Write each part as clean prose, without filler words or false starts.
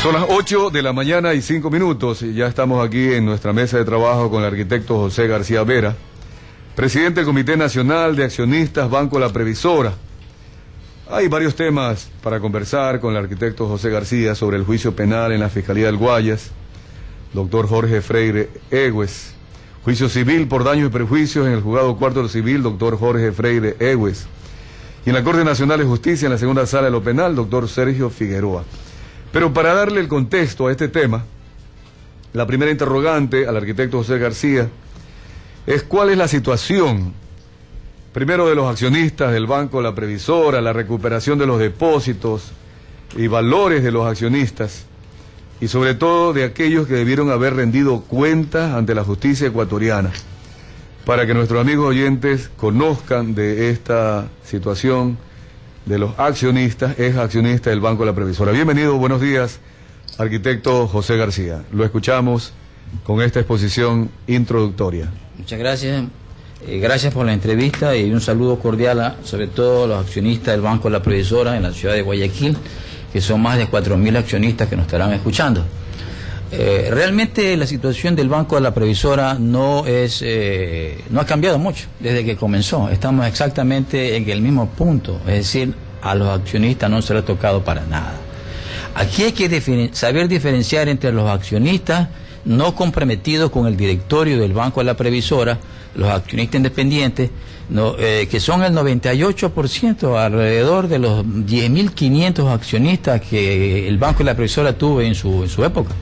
Son las 8 de la mañana y 5 minutos y ya estamos aquí en nuestra mesa de trabajo con el arquitecto José García Vera, presidente del Comité Nacional de Accionistas Banco La Previsora. Hay varios temas para conversar con el arquitecto José García sobre el juicio penal en la Fiscalía del Guayas, doctor Jorge Freire Egues, juicio civil por daños y perjuicios en el Juzgado Cuarto del Civil, doctor Jorge Freire Egues, y en la Corte Nacional de Justicia, en la segunda sala de lo penal, doctor Sergio Figueroa. Pero para darle el contexto a este tema, la primera interrogante al arquitecto José García es cuál es la situación, primero de los accionistas del Banco La Previsora, la recuperación de los depósitos y valores de los accionistas, y sobre todo de aquellos que debieron haber rendido cuentas ante la justicia ecuatoriana, para que nuestros amigos oyentes conozcan de esta situación de los accionistas, ex accionistas del Banco La Previsora. Bienvenido, buenos días, arquitecto José García. Lo escuchamos con esta exposición introductoria. Muchas gracias. Gracias por la entrevista y un saludo cordial sobre todo a los accionistas del Banco La Previsora en la ciudad de Guayaquil, que son más de 4.000 accionistas que nos estarán escuchando. Realmente la situación del Banco de la Previsora no ha cambiado mucho desde que comenzó. Estamos exactamente en el mismo punto, es decir, a los accionistas no se les ha tocado para nada. Aquí hay que saber diferenciar entre los accionistas no comprometidos con el directorio del Banco de la Previsora, los accionistas independientes, que son el 98%, alrededor de los 10.500 accionistas que el Banco de la Previsora tuvo en su época.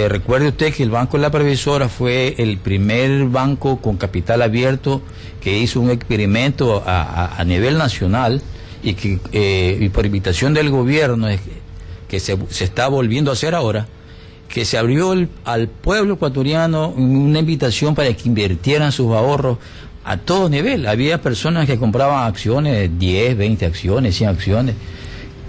Recuerde usted que el Banco de la Previsora fue el primer banco con capital abierto que hizo un experimento a nivel nacional y que y por invitación del gobierno que se está volviendo a hacer ahora, que se abrió al pueblo ecuatoriano una invitación para que invirtieran sus ahorros a todo nivel. Había personas que compraban acciones, 10, 20 acciones, 100 acciones,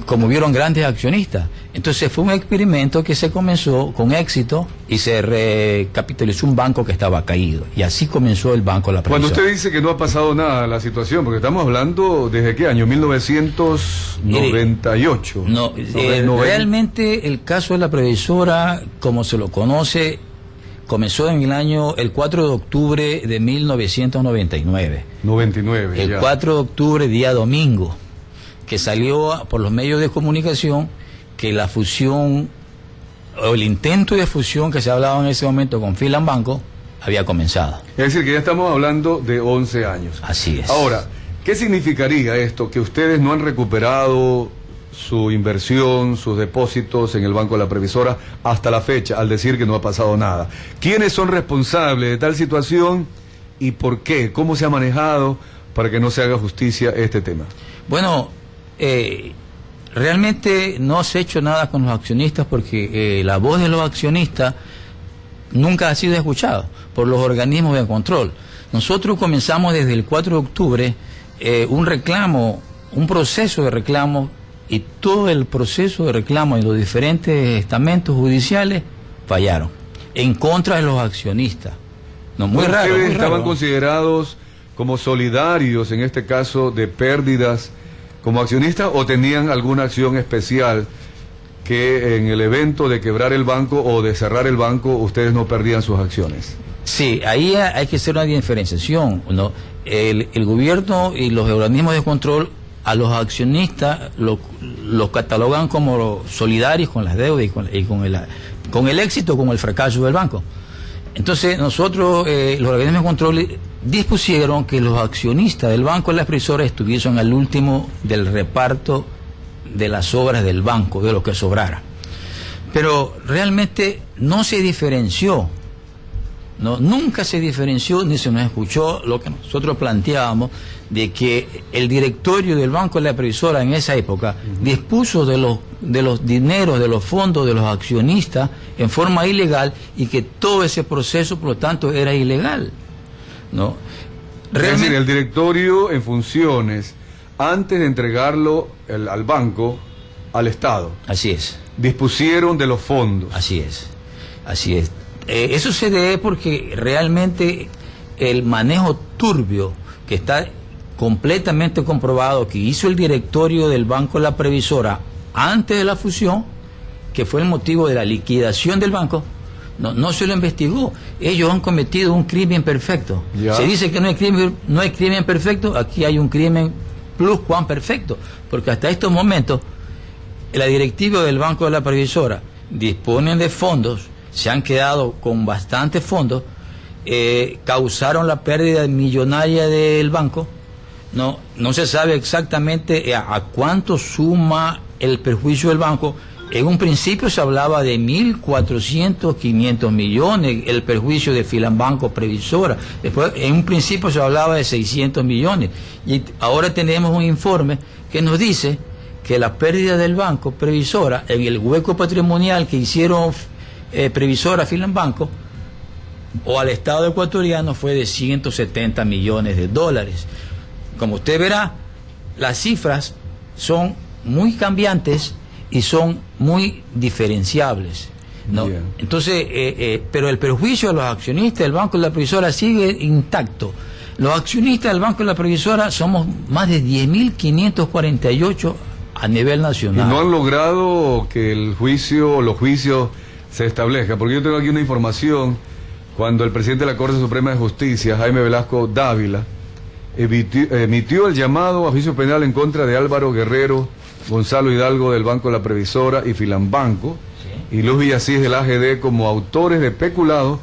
como vieron grandes accionistas. Entonces fue un experimento que se comenzó con éxito y se recapitalizó un banco que estaba caído. Y así comenzó el Banco La Previsora. Cuando usted dice que no ha pasado nada la situación, porque estamos hablando ¿desde qué año? 1998. Realmente el caso de La Previsora, como se lo conoce, comenzó en el 4 de octubre de 1999. 99, el 4 de octubre, día domingo, que salió por los medios de comunicación que la fusión o el intento de fusión que se hablaba en ese momento con Filambanco había comenzado. Es decir, que ya estamos hablando de 11 años. Así es. Ahora, ¿qué significaría esto? Que ustedes no han recuperado su inversión, sus depósitos en el Banco de la Previsora hasta la fecha, al decir que no ha pasado nada. ¿Quiénes son responsables de tal situación y por qué? ¿Cómo se ha manejado para que no se haga justicia este tema? Bueno, realmente no se ha hecho nada con los accionistas porque la voz de los accionistas nunca ha sido escuchada por los organismos de control. Nosotros comenzamos desde el 4 de octubre un proceso de reclamo, y todo el proceso de reclamo en los diferentes estamentos judiciales fallaron en contra de los accionistas. Muy raro. ¿Ustedes estaban considerados como solidarios en este caso de pérdidas como accionistas o tenían alguna acción especial que en el evento de quebrar el banco o de cerrar el banco ustedes no perdían sus acciones? Sí, ahí hay que hacer una diferenciación, ¿no? El gobierno y los organismos de control a los accionistas los catalogan como solidarios con las deudas y con el éxito, con el fracaso del banco. Entonces nosotros, los organismos de control dispusieron que los accionistas del Banco de la Previsora estuviesen al último del reparto de las obras del banco, de lo que sobrara. Pero realmente no se diferenció, nunca se diferenció ni se nos escuchó lo que nosotros planteábamos, de que el directorio del Banco de la Previsora en esa época dispuso de los dineros, de los fondos de los accionistas en forma ilegal y que todo ese proceso, por lo tanto, era ilegal. Es decir, el directorio en funciones, antes de entregarlo al banco, al Estado. Así es. Dispusieron de los fondos. Así es. Eso se debe porque realmente el manejo turbio que está completamente comprobado que hizo el directorio del Banco La Previsora antes de la fusión que fue el motivo de la liquidación del banco, no se lo investigó. Ellos han cometido un crimen perfecto. Ya. Se dice que no hay crimen perfecto, aquí hay un crimen plus cuan perfecto, porque hasta estos momentos la directiva del Banco de la Previsora disponen de fondos, se han quedado con bastantes fondos, causaron la pérdida millonaria del banco. No se sabe exactamente a cuánto suma el perjuicio del banco. En un principio se hablaba de 1.400, 500 millones el perjuicio de Filambanco Previsora. Después, en un principio se hablaba de 600 millones. Y ahora tenemos un informe que nos dice que la pérdida del banco Previsora, en el hueco patrimonial que hicieron Previsora Filambanco o al Estado ecuatoriano, fue de 170 millones de dólares. Como usted verá, las cifras son muy cambiantes y son muy diferenciables, ¿no? Entonces, pero el perjuicio a los accionistas del Banco de la Previsora sigue intacto. Los accionistas del Banco de la Previsora somos más de 10.548 a nivel nacional. Y no han logrado que los juicios se establezcan, porque yo tengo aquí una información, cuando el presidente de la Corte Suprema de Justicia, Jaime Velasco Dávila, emitió el llamado a juicio penal en contra de Álvaro Guerrero, Gonzalo Hidalgo del Banco de la Previsora y Filambanco, y Luz Villasís del AGD como autores de peculado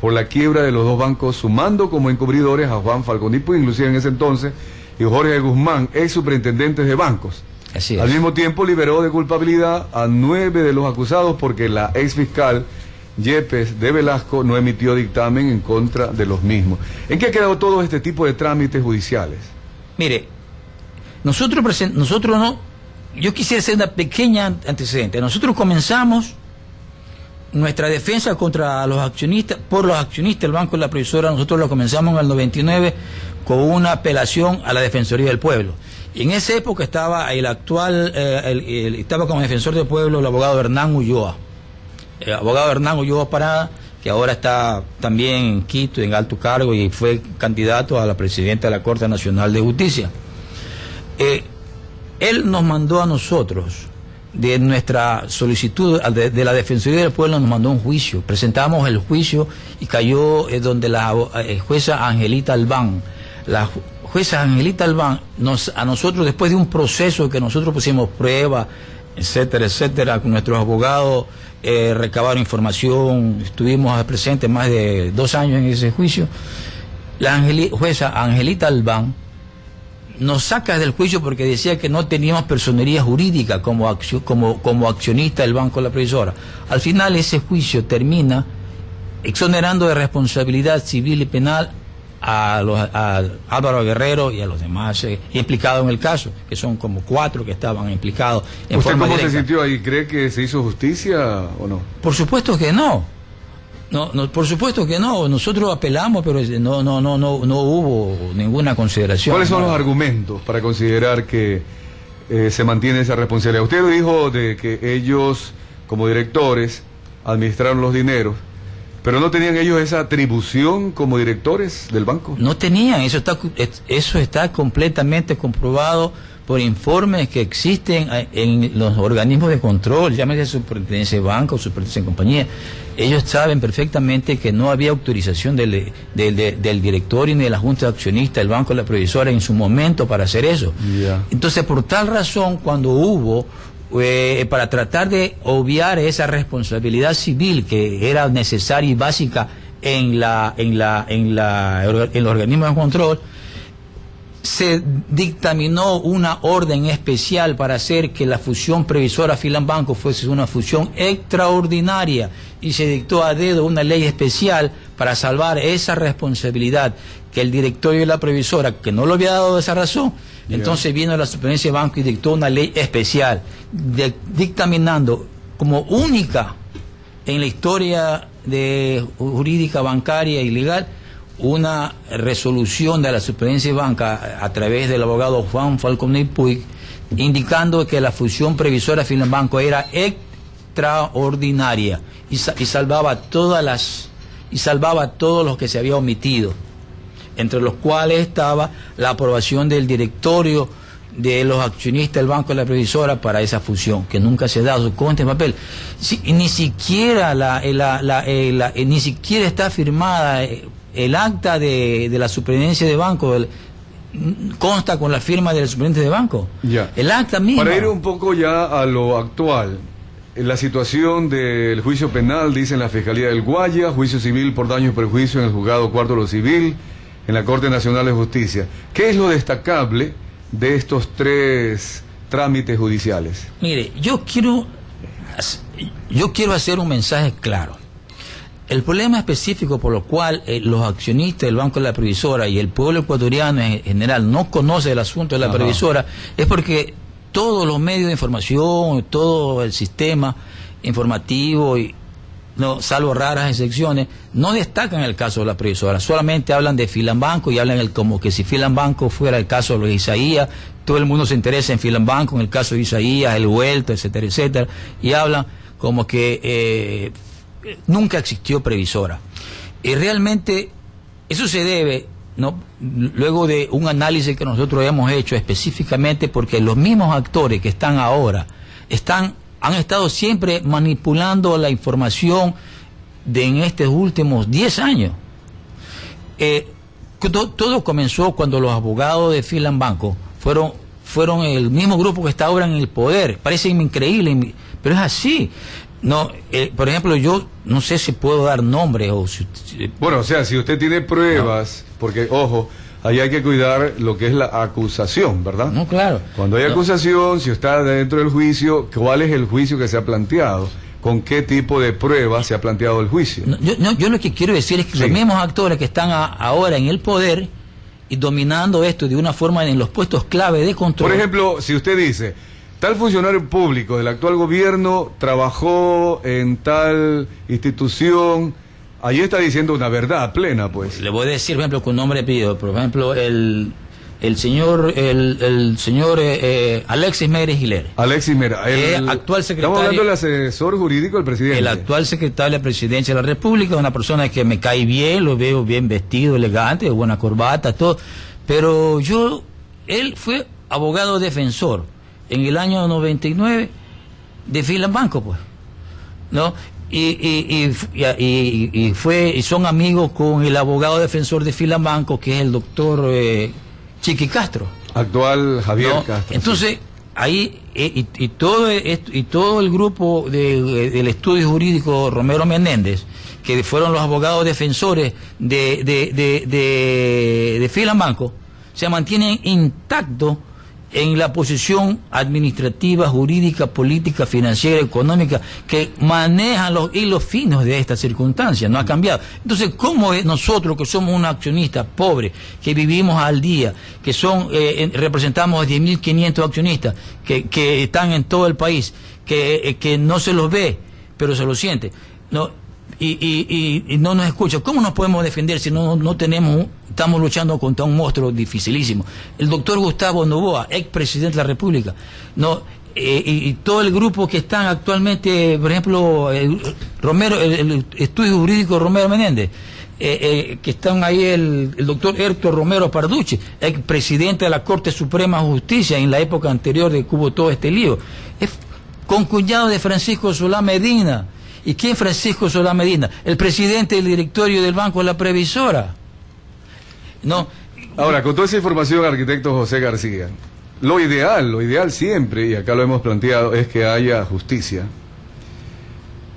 por la quiebra de los dos bancos, sumando como encubridores a Juan Falcón Dipuy, inclusive en ese entonces, y Jorge Guzmán, ex superintendentes de bancos. Así es. Al mismo tiempo liberó de culpabilidad a 9 de los acusados porque la ex fiscal Yepes de Velasco no emitió dictamen en contra de los mismos. ¿En qué ha quedado todo este tipo de trámites judiciales? Mire, yo quisiera hacer una pequeña antecedente. Nosotros comenzamos nuestra defensa contra los accionistas, por los accionistas del Banco de la Previsora. Nosotros lo comenzamos en el 99 con una apelación a la Defensoría del Pueblo. Y en esa época estaba estaba como defensor del pueblo el abogado Hernán Ulloa. El abogado Hernán Ulloa Parada, que ahora está también en Quito en alto cargo y fue candidato a la presidenta de la Corte Nacional de Justicia. Él nos mandó a nosotros, de nuestra solicitud de la Defensoría del Pueblo, nos mandó un juicio. Presentamos el juicio y cayó donde la jueza Angelita Albán. La jueza Angelita Albán a nosotros, después de un proceso que nosotros pusimos prueba, etcétera, etcétera, con nuestros abogados recabaron información, estuvimos presentes más de 2 años en ese juicio. La jueza Angelita Albán nos saca del juicio porque decía que no teníamos personería jurídica como accionista del Banco de la Previsora. Al final ese juicio termina exonerando de responsabilidad civil y penal a Álvaro Guerrero y a los demás implicados en el caso, que son como 4 que estaban implicados en ¿Usted forma cómo directa. se sintió ahí? ¿Cree que se hizo justicia o no? Por supuesto que no. No, por supuesto que no. Nosotros apelamos, pero no hubo ninguna consideración. ¿Cuáles son los argumentos para considerar que se mantiene esa responsabilidad? Usted dijo de que ellos, como directores, administraron los dineros, pero ¿no tenían ellos esa atribución como directores del banco? No tenían, eso está completamente comprobado por informes que existen en los organismos de control, llámese superintendencia de banco, superintendencia de compañía. Ellos saben perfectamente que no había autorización del directorio ni de la Junta de Accionistas del Banco de la Previsora en su momento para hacer eso. Yeah. Entonces, por tal razón, cuando hubo para tratar de obviar esa responsabilidad civil que era necesaria y básica en los organismos de control, se dictaminó una orden especial para hacer que la fusión Previsora Filambanco fuese una fusión extraordinaria y se dictó a dedo una ley especial para salvar esa responsabilidad que el directorio de la Previsora, que no lo había dado esa razón. Entonces vino la Superintendencia de Banco y dictó una ley especial dictaminando como única en la historia jurídica, bancaria y legal una resolución de la Superintendencia de Banca a través del abogado Juan Falcón Dipuy, indicando que la fusión Previsora Filambanco era extraordinaria y salvaba todo lo que se había omitido, entre los cuales estaba la aprobación del directorio de los accionistas del Banco de la Previsora para esa fusión, que nunca se ha dado, consta en papel. Ni siquiera ni siquiera está firmada el acta de la superintendencia de banco, consta con la firma del superintendente de banco. Ya. El acta misma. Para ir un poco ya a lo actual, en la situación del juicio penal, dice en la Fiscalía del Guaya, juicio civil por daño y perjuicio en el Juzgado Cuarto de lo Civil, en la Corte Nacional de Justicia. ¿Qué es lo destacable de estos 3 trámites judiciales? Mire, yo quiero hacer un mensaje claro. El problema específico por lo cual los accionistas del Banco de la Previsora y el pueblo ecuatoriano en general no conoce el asunto de la Previsora es porque todos los medios de información, todo el sistema informativo, salvo raras excepciones, no destacan el caso de la Previsora. Solamente hablan de Filambanco y hablan como que si Filambanco fuera el caso de los Isaías. Todo el mundo se interesa en Filambanco, en el caso de Isaías, el Vuelta, etcétera, etcétera, y hablan como que nunca existió Previsora. Y realmente eso se debe, luego de un análisis que nosotros hemos hecho específicamente porque los mismos actores que están ahora han estado siempre manipulando la información en estos últimos 10 años. Todo comenzó cuando los abogados de Filambanco fueron el mismo grupo que está ahora en el poder. Parece increíble, pero es así. Por ejemplo, yo no sé si puedo dar nombres Bueno, o sea, si usted tiene pruebas, porque, ojo, ahí hay que cuidar lo que es la acusación, ¿verdad? No, claro. Cuando hay acusación, si está dentro del juicio, ¿cuál es el juicio que se ha planteado? ¿Con qué tipo de pruebas se ha planteado el juicio? Yo lo que quiero decir es que los mismos actores que están ahora en el poder y dominando esto de una forma en los puestos clave de control. Por ejemplo, si usted dice, tal funcionario público del actual gobierno trabajó en tal institución, ahí está diciendo una verdad plena, pues. Le voy a decir, por ejemplo, con nombre y apellido. Por ejemplo, el señor Alexis Mérez Giler. Alexis Mérez, actual secretario. Estamos hablando del asesor jurídico del presidente. El actual secretario de la Presidencia de la República, una persona que me cae bien, lo veo bien vestido, elegante, de buena corbata, todo. Pero él fue abogado defensor en el año 99 de Filambanco, pues, y son amigos con el abogado defensor de Filambanco, que es el doctor Chiqui Castro, actual Javier Castro. Entonces ahí todo el grupo del estudio jurídico Romero Menéndez, que fueron los abogados defensores de Filambanco, se mantienen intactos en la posición administrativa, jurídica, política, financiera, económica, que manejan los hilos finos de esta circunstancia, no ha cambiado. Entonces, ¿cómo es nosotros, que somos un accionista pobre, que vivimos al día, que representamos a 10.500 accionistas, que están en todo el país, que no se los ve, pero se los siente, y no nos escucha? ¿Cómo nos podemos defender si estamos luchando contra un monstruo dificilísimo? El doctor Gustavo Noboa, expresidente de la República, y todo el grupo que están actualmente, por ejemplo, el estudio jurídico Romero Menéndez, que están ahí el doctor Héctor Romero Parducci, expresidente de la Corte Suprema de Justicia en la época anterior de que hubo todo este lío, es concuñado de Francisco Solá Medina. ¿Y quién es Francisco Solá Medina? El presidente del directorio del Banco de la Previsora. Ahora, con toda esa información, arquitecto José García, lo ideal siempre, y acá lo hemos planteado, es que haya justicia.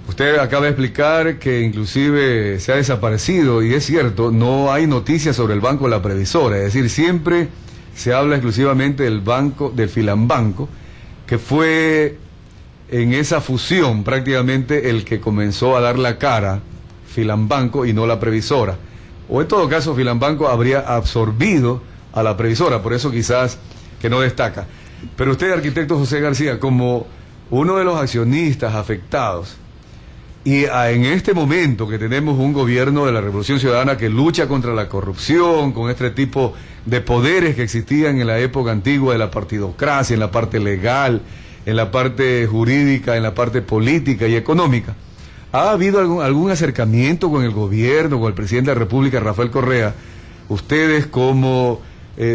Usted acaba de explicar que inclusive se ha desaparecido, y es cierto, no hay noticias sobre el Banco de la Previsora, es decir, siempre se habla exclusivamente del banco, del Filambanco, que fue en esa fusión prácticamente el que comenzó a dar la cara, Filambanco, y no la Previsora. O en todo caso, Filambanco habría absorbido a la Previsora, por eso quizás que no destaca. Pero usted, arquitecto José García, como uno de los accionistas afectados, y en este momento que tenemos un gobierno de la Revolución Ciudadana que lucha contra la corrupción, con este tipo de poderes que existían en la época antigua de la partidocracia, en la parte legal, en la parte jurídica, en la parte política y económica, ¿ha habido algún acercamiento con el gobierno, con el presidente de la República, Rafael Correa? Ustedes como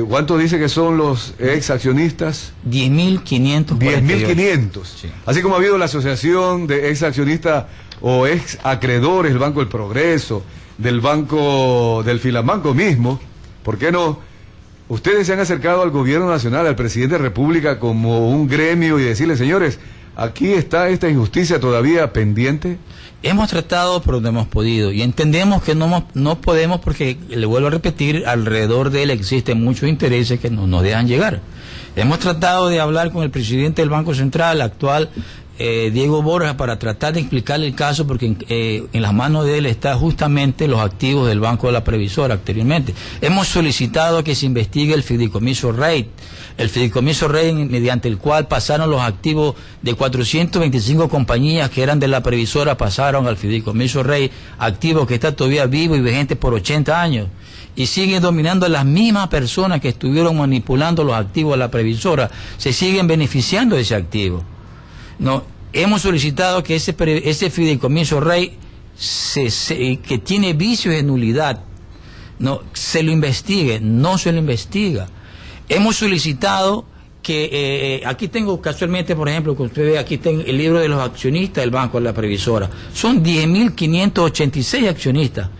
¿Cuánto dice que son los ex accionistas? 10.500. 10.500. Sí. Así como ha habido la asociación de ex accionistas o ex acreedores del Banco del Progreso, del Banco del Filamanco mismo, ¿por qué no? Ustedes se han acercado al gobierno nacional, al presidente de la República como un gremio y decirle, señores, aquí está esta injusticia todavía pendiente. Hemos tratado, pero no hemos podido. Y entendemos que no podemos porque, le vuelvo a repetir, alrededor de él existen muchos intereses que no nos dejan llegar. Hemos tratado de hablar con el presidente del Banco Central, actual, Diego Borja, para tratar de explicarle el caso, porque en las manos de él está justamente los activos del Banco de la Previsora anteriormente. Hemos solicitado que se investigue el fideicomiso Rey, mediante el cual pasaron los activos de 425 compañías que eran de la Previsora, pasaron al fideicomiso Rey, activo que está todavía vivo y vigente por 80 años. Y siguen dominando las mismas personas que estuvieron manipulando los activos de la Previsora, se siguen beneficiando de ese activo. No, hemos solicitado que ese fideicomiso Rey que tiene vicios de nulidad, no se lo investigue, no se lo investiga. Hemos solicitado que aquí tengo casualmente, por ejemplo, que usted ve, aquí tengo el libro de los accionistas del Banco de la Previsora. Son 10.586 accionistas,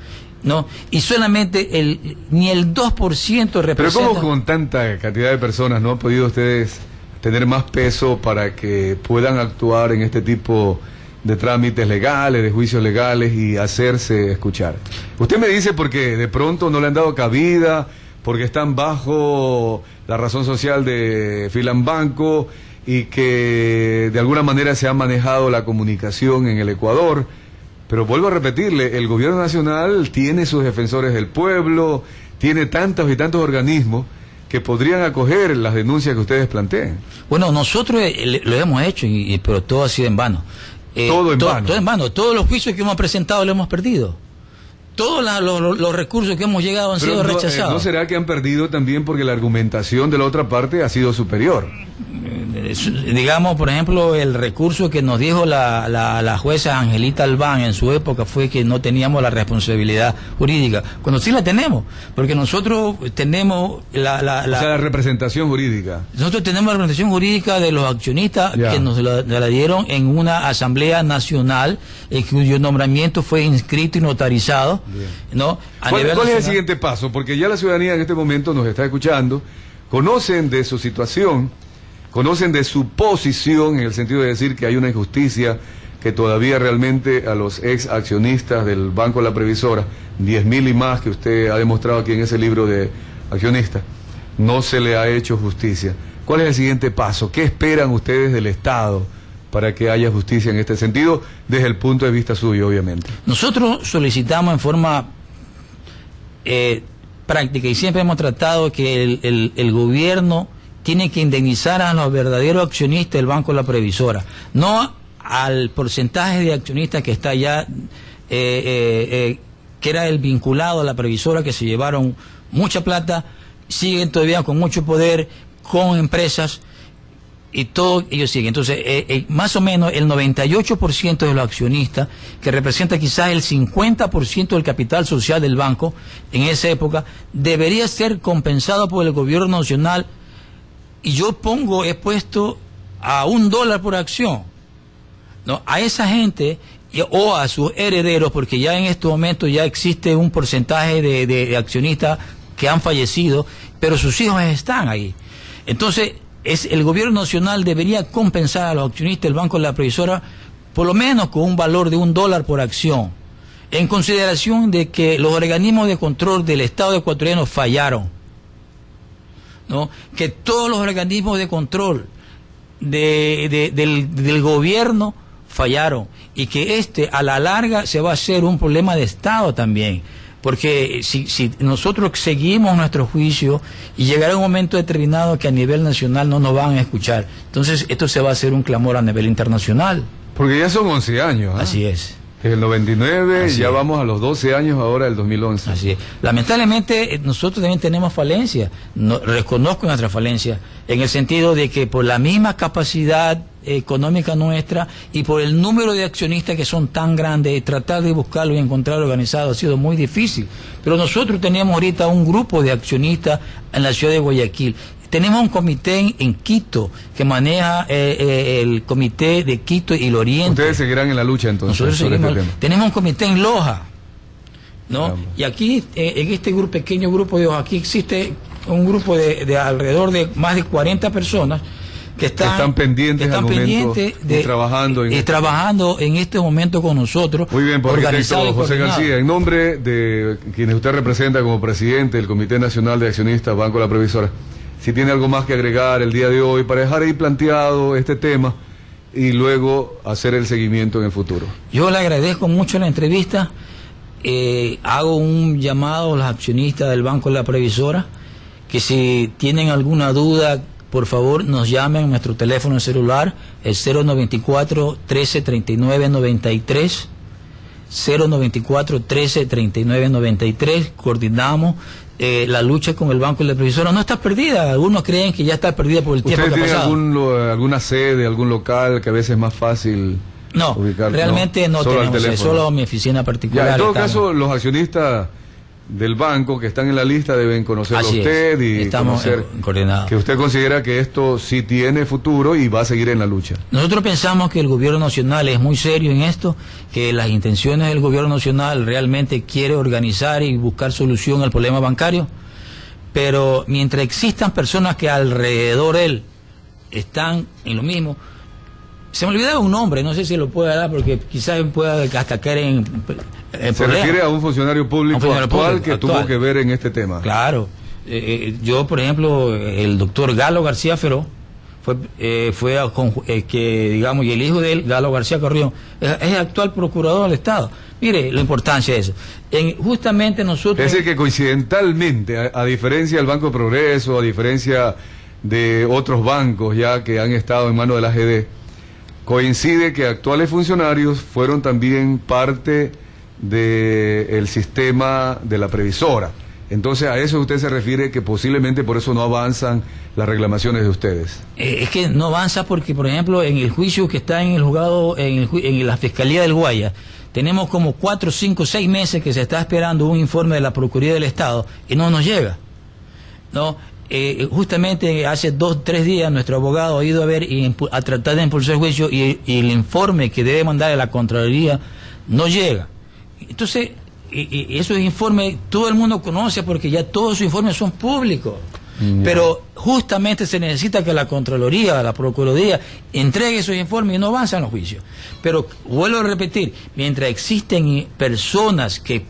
¿no? Y solamente ni el 2% representa. Pero ¿cómo con tanta cantidad de personas no han podido ustedes tener más peso para que puedan actuar en este tipo de trámites legales, de juicios legales y hacerse escuchar? Usted me dice porque de pronto no le han dado cabida, porque están bajo la razón social de Filambanco y que de alguna manera se ha manejado la comunicación en el Ecuador. Pero vuelvo a repetirle, el gobierno nacional tiene sus defensores del pueblo, tiene tantos y tantos organismos que podrían acoger las denuncias que ustedes planteen. Bueno, nosotros lo hemos hecho, pero todo ha sido en vano. Todo en vano. Todo en vano. Todos los juicios que hemos presentado los hemos perdido. Todos los recursos que hemos llegado han sido rechazados. ¿No será que han perdido también porque la argumentación de la otra parte ha sido superior? Digamos, por ejemplo, el recurso que nos dijo la jueza Angelita Albán en su época fue que no teníamos la responsabilidad jurídica, cuando sí la tenemos, porque nosotros tenemos la representación jurídica. Nosotros tenemos la representación jurídica de los accionistas que nos la dieron en una asamblea nacional, cuyo nombramiento fue inscrito y notarizado, ¿no? ¿Cuál es el siguiente paso? Porque ya la ciudadanía en este momento nos está escuchando, conocen de su situación, conocen de su posición en el sentido de decir que hay una injusticia, que todavía realmente a los ex accionistas del Banco de la Previsora, 10.000 y más que usted ha demostrado aquí en ese libro de accionistas, no se le ha hecho justicia. ¿Cuál es el siguiente paso? ¿Qué esperan ustedes del Estado para que haya justicia en este sentido, desde el punto de vista suyo, obviamente? Nosotros solicitamos en forma práctica, y siempre hemos tratado que el gobierno tiene que indemnizar a los verdaderos accionistas del Banco de la Previsora, no al porcentaje de accionistas que está ya, que era el vinculado a la Previsora, que se llevaron mucha plata, siguen todavía con mucho poder, con empresas, y todo ellos siguen. Entonces, más o menos el 98% de los accionistas, que representa quizás el 50% del capital social del banco en esa época, debería ser compensado por el gobierno nacional. Y yo he puesto a $1 por acción, ¿no? A esa gente o a sus herederos, porque ya en este momento ya existe un porcentaje de accionistas que han fallecido, pero sus hijos están ahí. Entonces, el gobierno nacional debería compensar a los accionistas del Banco de la Previsora por lo menos con un valor de $1 por acción, en consideración de que los organismos de control del Estado ecuatoriano fallaron, ¿no? Que todos los organismos de control del gobierno fallaron, y que a la larga se va a hacer un problema de Estado también, porque si nosotros seguimos nuestro juicio y llegará un momento determinado que a nivel nacional no nos van a escuchar, entonces esto se va a hacer un clamor a nivel internacional. Porque ya son 11 años. Así es. Desde el 99, Así ya es. vamos a los 12 años ahora del 2011. Así es. Lamentablemente nosotros también tenemos falencias. No, reconozco nuestra falencia en el sentido de que por la misma capacidad económica nuestra y por el número de accionistas que son tan grandes, tratar de buscarlo y encontrarlo organizado ha sido muy difícil. Pero nosotros tenemos ahorita un grupo de accionistas en la ciudad de Guayaquil. Tenemos un comité en Quito que maneja el comité de Quito y el Oriente. Ustedes seguirán en la lucha entonces. Nosotros sobre seguimos, este tema. tenemos un comité en Loja, ¿no? Caramba. Y aquí, en este grupo, pequeño grupo de Loja, aquí existe un grupo de alrededor de más de 40 personas que están pendientes al momento y trabajando en este momento con nosotros. Muy bien, por organizado arquitecto y José coordinado. García, en nombre de quienes usted representa como presidente del Comité Nacional de Accionistas Banco La Previsora, si tiene algo más que agregar el día de hoy para dejar ahí planteado este tema y luego hacer el seguimiento en el futuro. Yo le agradezco mucho la entrevista. Hago un llamado a los accionistas del Banco La Previsora que si tienen alguna duda, por favor nos llamen a nuestro teléfono celular, el 094-1339-93, 094-1339-93, coordinamos la lucha con el Banco de la Previsora. No está perdida, algunos creen que ya está perdida por el tiempo que ha ¿Ustedes pasado. tienen alguna sede, algún local que a veces es más fácil No, ubicar? realmente no solo al tenemos, teléfono. solo mi oficina particular. Ya, en todo estamos. caso, los accionistas del banco que están en la lista deben conocerlo a Así es. usted y Estamos conocer coordinados. que usted considera que esto sí tiene futuro y va a seguir en la lucha. Nosotros pensamos que el gobierno nacional es muy serio en esto, que las intenciones del gobierno nacional realmente quiere organizar y buscar solución al problema bancario, pero mientras existan personas que alrededor de él están en lo mismo. Se me olvidaba un nombre, no sé si lo pueda dar porque quizás pueda hasta caer en Se problemas. refiere a un funcionario público Un funcionario actual público que actual. tuvo que ver en este tema. Claro. Yo, por ejemplo, el doctor Galo García Feró, que digamos, y el hijo de él, Galo García Carrión, es el actual procurador del Estado. Mire la importancia de eso. Justamente nosotros... Es decir, que coincidentalmente, a diferencia del Banco de Progreso, a diferencia de otros bancos ya que han estado en manos de la AGD, coincide que actuales funcionarios fueron también parte del sistema de la previsora. Entonces, a eso usted se refiere, que posiblemente por eso no avanzan las reclamaciones de ustedes. Es que no avanza porque, por ejemplo, en el juicio que está en el juzgado, en la Fiscalía del Guaya, tenemos como 4, 5, 6 meses que se está esperando un informe de la Procuraduría del Estado y no nos llega, ¿no? Justamente hace 2, 3 días nuestro abogado ha ido a ver y a tratar de impulsar el juicio y el informe que debe mandar a la Contraloría no llega. Entonces, esos informes todo el mundo conoce porque ya todos sus informes son públicos. Pero justamente se necesita que la Contraloría, la Procuraduría, entregue esos informes y no avanzan los juicios. Pero vuelvo a repetir, mientras existen personas que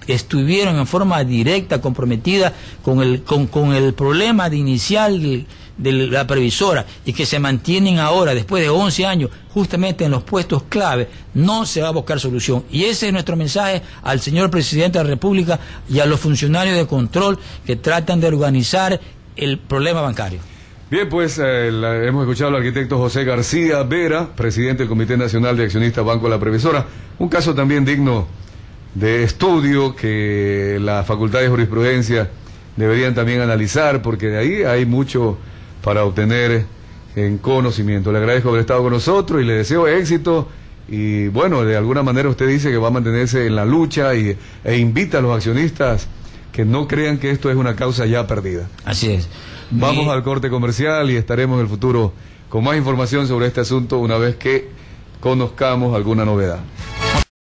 estuvieron en forma directa comprometida con el problema inicial de la previsora y que se mantienen ahora, después de 11 años, justamente en los puestos clave, no se va a buscar solución. Y ese es nuestro mensaje al señor Presidente de la República y a los funcionarios de control que tratan de organizar el problema bancario. Bien, pues hemos escuchado al arquitecto José García Vera, presidente del Comité Nacional de Accionistas Banco La Previsora, un caso también digno de estudio que la Facultad de Jurisprudencia deberían también analizar, porque de ahí hay mucho para obtener en conocimiento. Le agradezco haber estado con nosotros y le deseo éxito. Y bueno, de alguna manera usted dice que va a mantenerse en la lucha e invita a los accionistas que no crean que esto es una causa ya perdida. Así es. Vamos al corte comercial y estaremos en el futuro con más información sobre este asunto una vez que conozcamos alguna novedad.